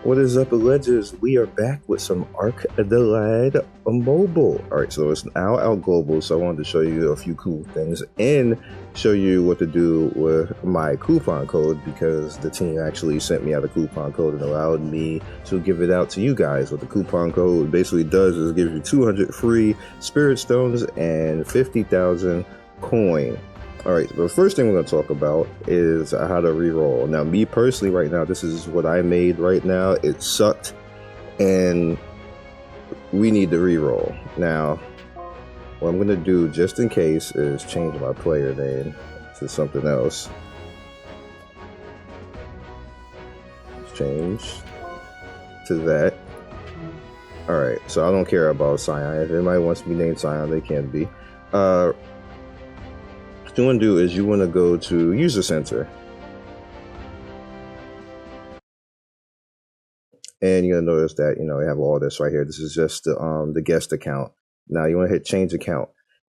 What is up, Allegeds? We are back with some Ark Mobile. Alright, so it's now out global, so I wanted to show you a few cool things and show you what to do with my coupon code, because the team actually sent me out a coupon code and allowed me to give it out to you guys. What the coupon code basically does is give you 200 free spirit stones and 50,000 coin. Alright, so the first thing we're going to talk about is how to reroll. Now, me personally right now, this is what I made right now. It sucked, and we need to reroll. Now, what I'm going to do, just in case, is change my player name to something else. Change to that. Alright, so I don't care about Sania. If anybody wants to be named Sania, they can be. What you want to do is you want to go to User Center, and you're gonna notice that they have all this right here. This is just the guest account. Now you want to hit change account,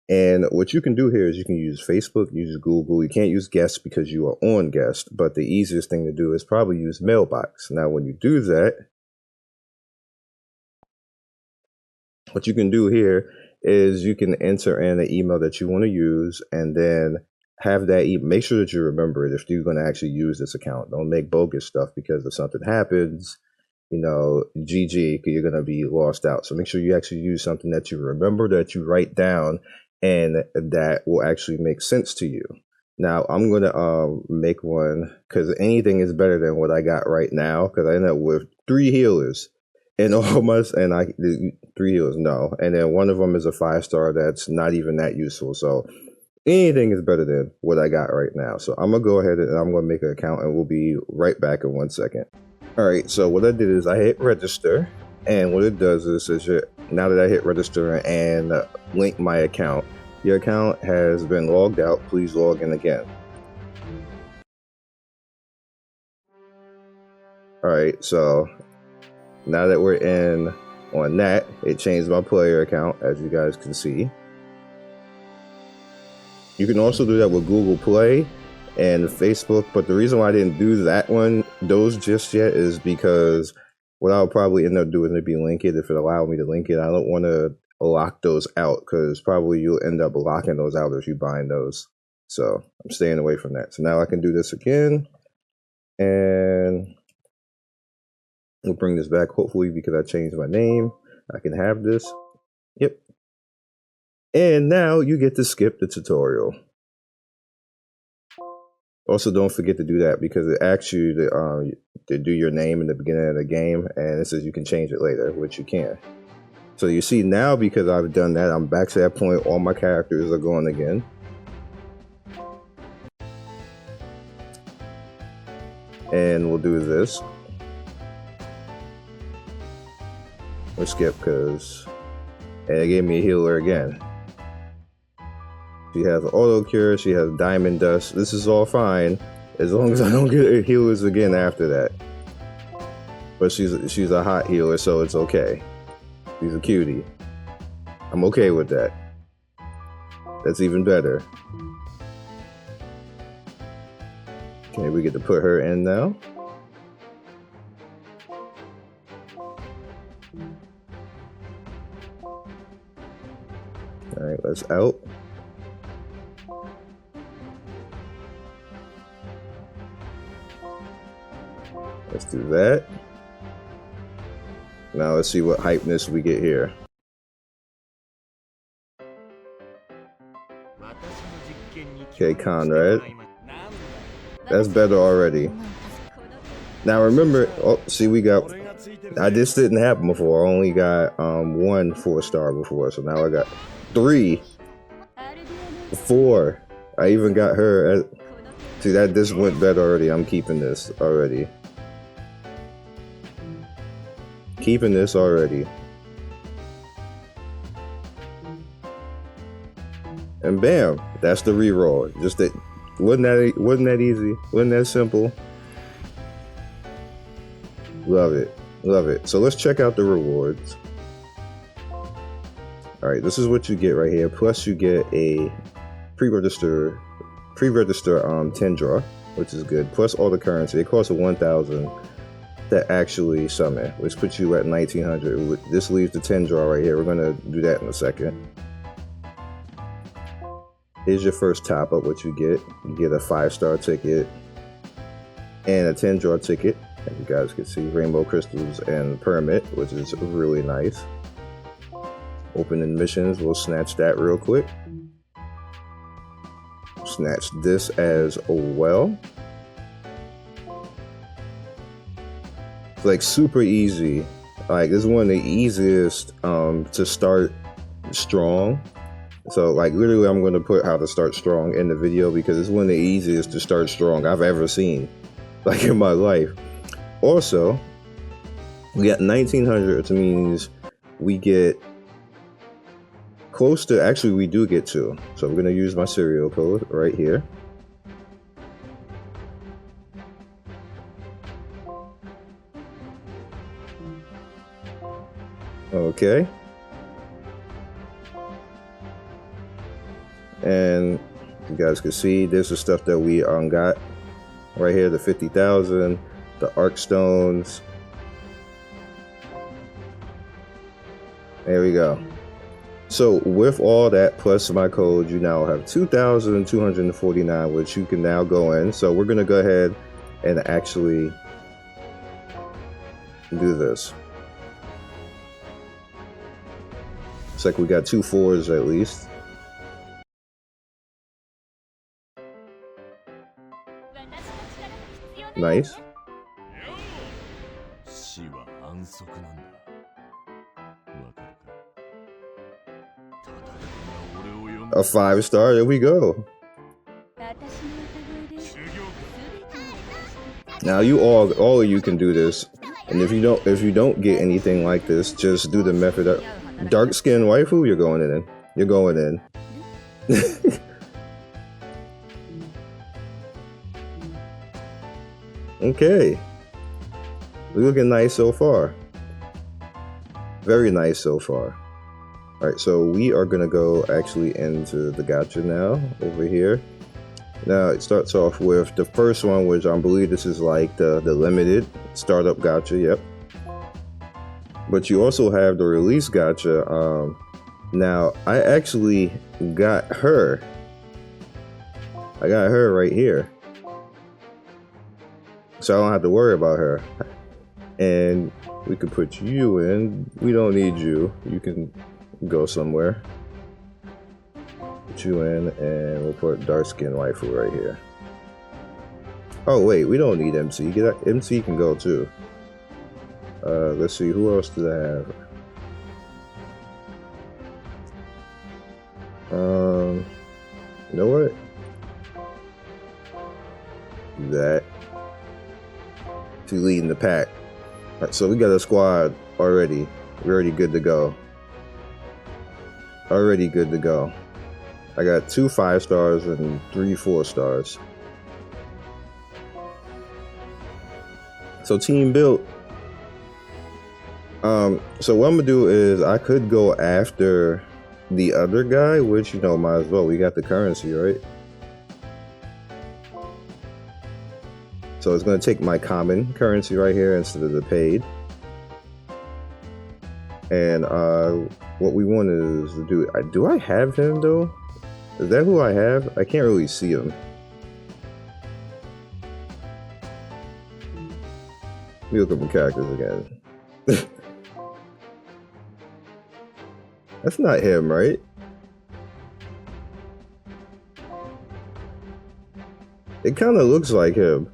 and what you can do here is you can use Facebook, use Google. You can't use guest because you are on guest, but the easiest thing to do is probably use mailbox. Now when you do that, what you can do here is you can enter in the email that you want to use, and then have that make sure that you remember it if you're going to actually use this account. Don't make bogus stuff, because if something happens, GG, you're going to be lost out. So make sure you actually use something that you remember, that you write down, and that will actually make sense to you. Now I'm going to make one, because anything is better than what I got right now, because I ended up with 3 healers. And almost, and 3 healers, no. And then one of them is a 5-star that's not even that useful. So anything is better than what I got right now. So I'm going to go ahead and I'm going to make an account, and we'll be right back in 1 second. All right, so what I did is I hit register. And what it does is now that I hit register and link my account, your account has been logged out. Please log in again. All right, so now that we're in on that, it changed my player account, as you guys can see. You can also do that with Google Play and Facebook, but the reason why I didn't do those just yet, is because what I'll probably end up doing is maybe link it if it allowed me to link it. I don't want to lock those out, because probably you'll end up locking those out if you bind those. So I'm staying away from that. So now I can do this again, and we'll bring this back, hopefully, because I changed my name. I can have this. Yep. And now you get to skip the tutorial. Also, don't forget to do that, because it asks you to do your name in the beginning of the game, and it says you can change it later, which you can. So you see now, because I've done that, I'm back to that point. All my characters are going again. And we'll do this. We'll skip, because it gave me a healer again. She has auto cure, she has diamond dust. This is all fine as long as I don't get healers again after that. But she's a hot healer, so it's okay. She's a cutie. I'm okay with that. That's even better. Okay, we get to put her in now. Alright, let's out. Let's do that. Now let's see what hypeness we get here. Okay, Conrad. That's better already. Now remember, oh, see, this didn't happen before. I only got 1 4-star before, so now I got 3, 4. I even got her. See, this went better already. I'm keeping this already. Keeping this already. And bam, that's the reroll. Just that, wasn't that easy? Wasn't that simple? Love it, love it. So let's check out the rewards. All right, this is what you get right here. Plus you get a pre-register 10 draw, which is good. Plus all the currency. It costs 1,000. to actually summon, which puts you at 1900. This leaves the 10 draw right here. We're gonna do that in a second. Here's your first top up. What you get a 5-star ticket and a 10 draw ticket. As you guys can see, rainbow crystals and permit, which is really nice. Opening missions, we'll snatch that real quick. Snatch this as well. It's like super easy. Like this is one of the easiest to start strong. So like literally I'm going to put how to start strong in the video because it's one of the easiest to start strong I've ever seen like in my life. Also, we got 1900, which means we get close to, actually we do get 2. So I'm going to use my serial code right here. Okay. And you guys can see this is stuff that we got right here, the 50,000, the Ark stones. There we go. So with all that plus my code, you now have 2,249, which you can now go in. So we're gonna go ahead and actually do this. It's like we got 2 4s at least. Nice. A 5-star, there we go. Now you all of you can do this. And if you don't get anything like this, just do the method of dark skin waifu, you're going in. You're going in. Okay. Looking nice so far. Very nice so far. Alright, so we are gonna go actually into the gacha now, over here. Now it starts off with the first one, which I believe this is like the limited startup gacha, yep. But you also have the release gacha. Now I actually got her. I got her right here. So I don't have to worry about her. And we could put you in. We don't need you. You can go somewhere. Put you in, and we'll put dark skin waifu right here. Oh wait, we don't need MC. MC can go too. Let's see, who else do I have? You know what? That. She's leading the pack. Alright, so we got a squad already. We're already good to go. Already good to go. I got 2 5-stars and 3 4-stars. So team built. So what I'm gonna do is I could go after the other guy, which you know might as well. We got the currency, right? So it's gonna take my common currency right here instead of the paid. And what we want is to do I have him though? Is that who I have? I can't really see him. Let me look up the characters again. That's not him, right? It kind of looks like him.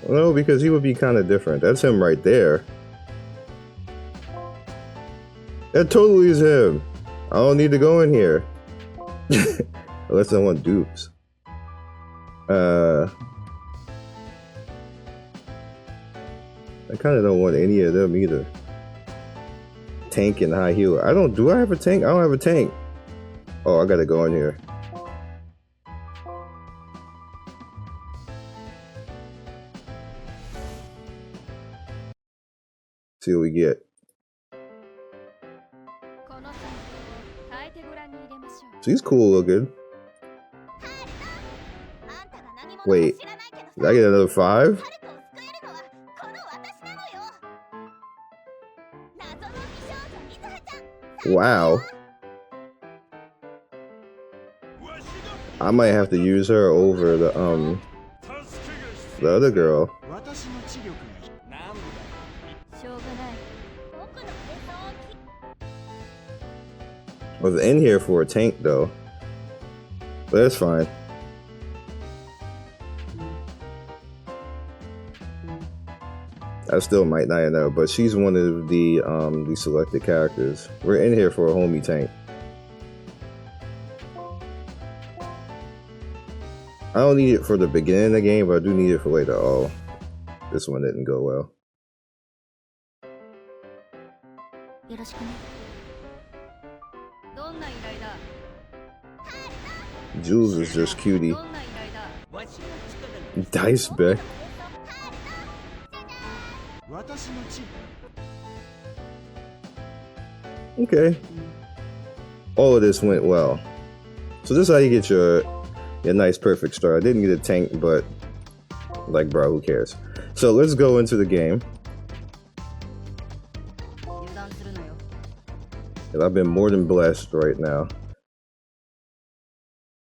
No, because he would be kind of different. That's him right there. That totally is him. I don't need to go in here. Unless I want dupes. I kind of don't want any of them either. Tank and high healer. Do I have a tank? I don't have a tank. Oh, I gotta go in here. See what we get. So he's cool looking. Wait. Did I get another 5? Wow. I might have to use her over the other girl. I was in here for a tank though. But that's fine. I still might not know, but she's one of the selected characters. We're in here for a homie tank. I don't need it for the beginning of the game, but I do need it for later. Oh, this one didn't go well. Jules is just cutie. Dice back. Okay. All of this went well. So this is how you get your nice perfect start. I didn't get a tank, but like, bro, who cares? So let's go into the game. And I've been more than blessed right now.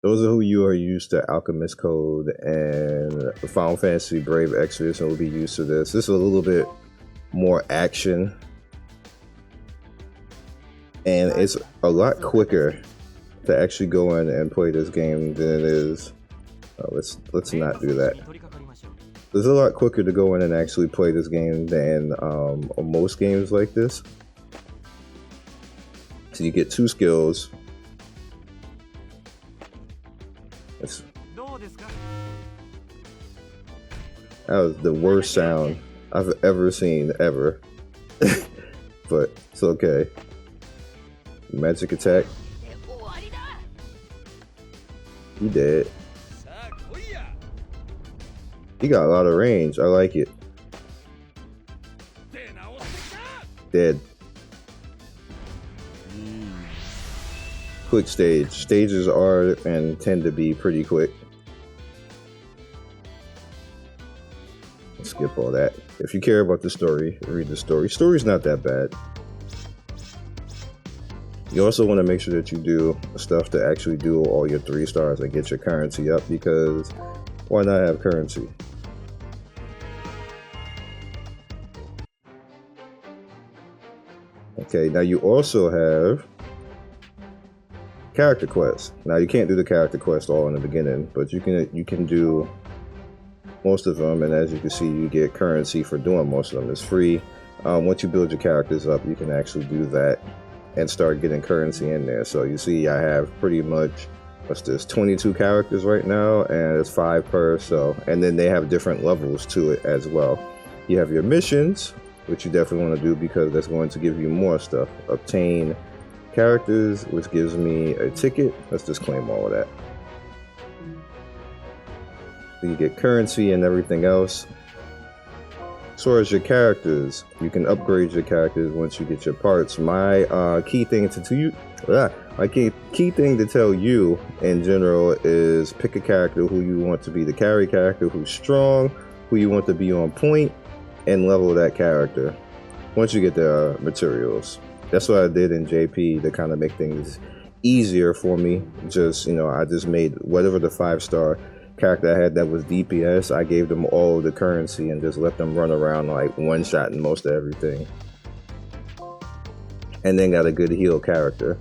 Those are who you are used to Alchemist Code and Final Fantasy Brave Exodus and will be used to this. This is a little bit more action. And it's a lot quicker to actually go in and play this game than it is. Let's not do that. It's a lot quicker to go in and actually play this game than most games like this. So you get 2 skills. That was the worst sound I've ever seen, ever. But it's okay. Magic attack. He dead. He got a lot of range. I like it. Dead. Quick stage. Stages are and tend to be pretty quick. Skip all that. If you care about the story, read the story. Story's not that bad. You also want to make sure that you do stuff to actually do all your 3 stars and get your currency up, because why not have currency? Okay, now you also have character quests. Now you can't do the character quest all in the beginning, but you can do most of them, and as you can see, you get currency for doing most of them. It's free. Once you build your characters up, you can actually do that and start getting currency in there. So you see I have pretty much, what's this, 22 characters right now, and it's 5 per. So, and then they have different levels to it as well. You have your missions, which you definitely want to do because that's going to give you more stuff. Obtain characters, which gives me a ticket. Let's just claim all of that. So you get currency and everything else. As far as your characters, you can upgrade your characters once you get your parts. My key thing to tell you in general is pick a character who you want to be the carry character, who's strong, who you want to be on point, and level that character once you get the materials. That's what I did in JP to kind of make things easier for me. Just, I just made whatever the 5-star character I had that was DPS, I gave them all the currency and just let them run around like one-shotting most of everything. And then got a good heal character.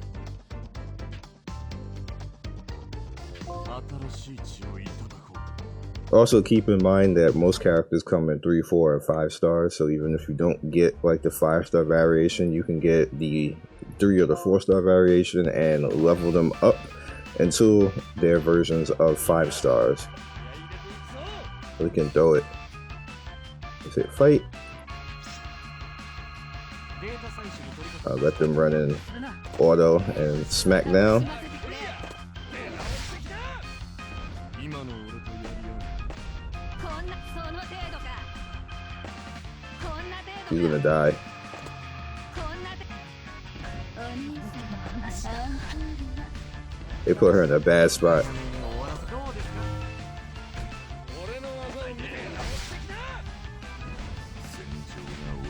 Also keep in mind that most characters come in 3, 4, and 5 stars, so even if you don't get like the 5-star variation, you can get the 3 or the 4-star variation and level them up until they're versions of 5 stars. We can throw it. Let's hit fight. Let them run in auto and smack down. He's gonna die. They put her in a bad spot.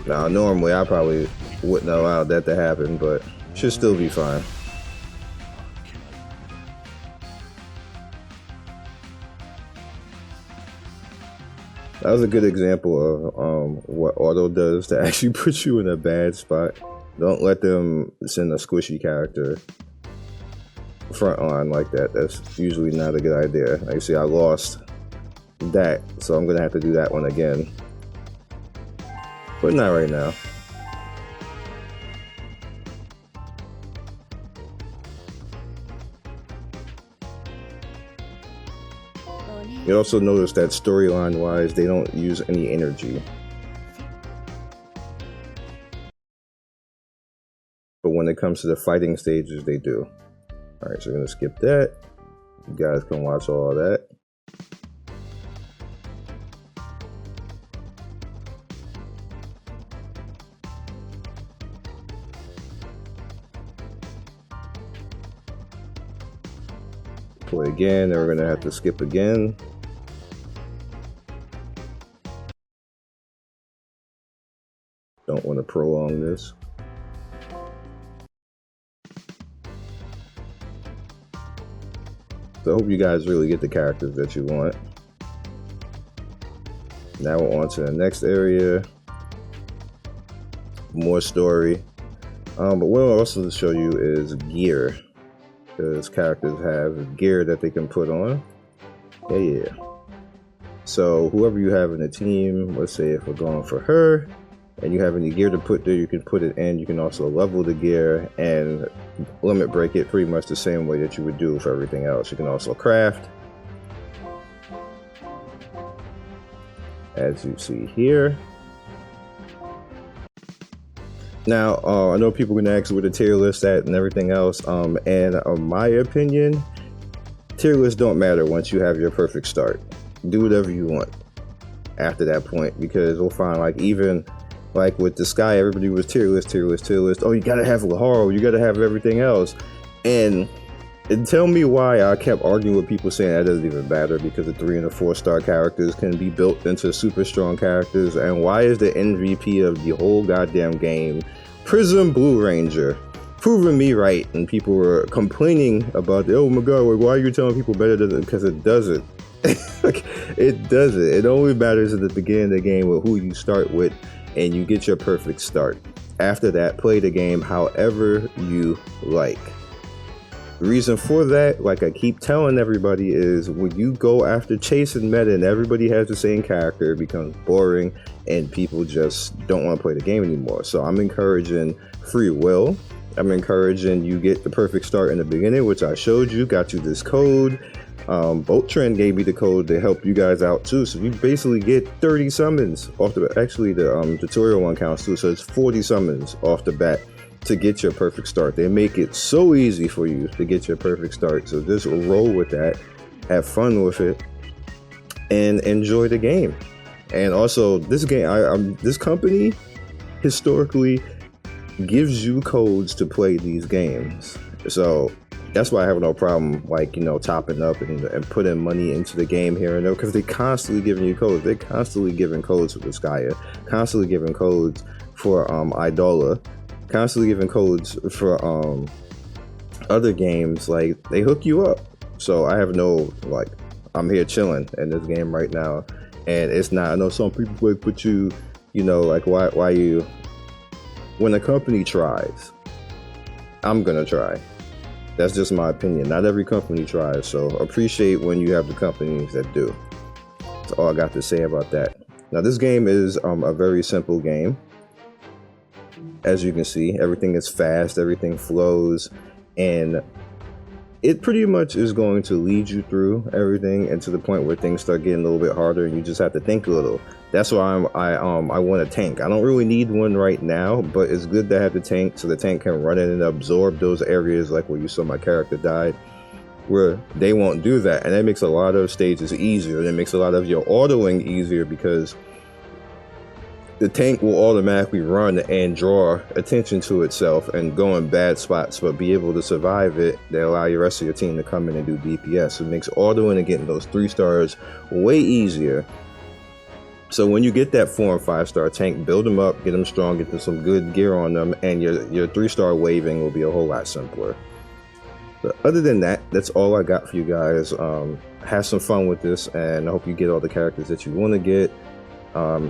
Now, normally I probably wouldn't allow that to happen, but should still be fine. That was a good example of what auto does to actually put you in a bad spot. Don't let them send a squishy character front on like that. That's usually not a good idea. Like you see, I lost that, so I'm gonna have to do that one again. But not right now. You also notice that storyline wise, they don't use any energy. But when it comes to the fighting stages, they do. Alright, so we're gonna skip that. You guys can watch all of that. Play again, and we're gonna have to skip again. Don't want to prolong this. So I hope you guys really get the characters that you want. Now we're on to the next area. More story. But what I'll also show you is gear. Because characters have gear that they can put on. Yeah. So whoever you have in the team, let's say if we're going for her, and you have any gear to put there, you can put it in. You can also level the gear and limit break it pretty much the same way that you would do for everything else. You can also craft, as you see here. Now, I know people are gonna ask where the tier list at and everything else. And in my opinion, tier lists don't matter once you have your perfect start. Do whatever you want after that point, because we'll find like even like with the Sky, everybody was tier list. Oh, you gotta have Laharo, you gotta have everything else. And tell me why I kept arguing with people saying that doesn't even matter, because the 3 and the 4 star characters can be built into super strong characters. And why is the MVP of the whole goddamn game Prism Blue Ranger? Proving me right. And people were complaining about it. Oh my god, why are you telling people better than it? Because it doesn't. Like, it doesn't. It only matters at the beginning of the game with who you start with, and you get your perfect start. After that, play the game however you like. The reason for that, like I keep telling everybody, is when you go after chasing meta and everybody has the same character, it becomes boring and people just don't want to play the game anymore. So I'm encouraging free will. I'm encouraging you get the perfect start in the beginning, which I showed you, got you this code. Boat Trend gave me the code to help you guys out too, so you basically get 30 summons off the, actually the tutorial one counts too, so it's 40 summons off the bat to get your perfect start. They make it so easy for you to get your perfect start, so just roll with that, have fun with it, and enjoy the game. And also, this game, this company historically gives you codes to play these games, so that's why I have no problem, like, you know, topping up and putting money into the game here and there, because they're constantly giving you codes. They're constantly giving codes for the Skia, constantly giving codes for Idola, constantly giving codes for other games. Like, they hook you up. So I have no, like, I'm here chilling in this game right now, and it's not, I know some people would put you, you know, like, why you, when a company tries, I'm gonna try. That's just my opinion. Not every company tries, so appreciate when you have the companies that do. That's all I got to say about that. Now, this game is a very simple game. As you can see, everything is fast, everything flows, and it pretty much is going to lead you through everything, and to the point where things start getting a little bit harder and you just have to think a little. That's why I want a tank. I don't really need one right now, but it's good to have the tank, so the tank can run in and absorb those areas like where you saw my character died, where they won't do that. And that makes a lot of stages easier, and it makes a lot of your autoing easier, because the tank will automatically run and draw attention to itself and go in bad spots, but be able to survive it. They allow your rest of your team to come in and do DPS. So it makes autoing and getting those 3 stars way easier. So when you get that 4 and 5 star tank, build them up, get them strong, get them some good gear on them, and your 3-star waving will be a whole lot simpler. But other than that, that's all I got for you guys. Have some fun with this, and I hope you get all the characters that you want to get.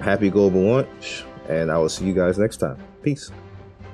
Happy global launch, and I will see you guys next time. Peace.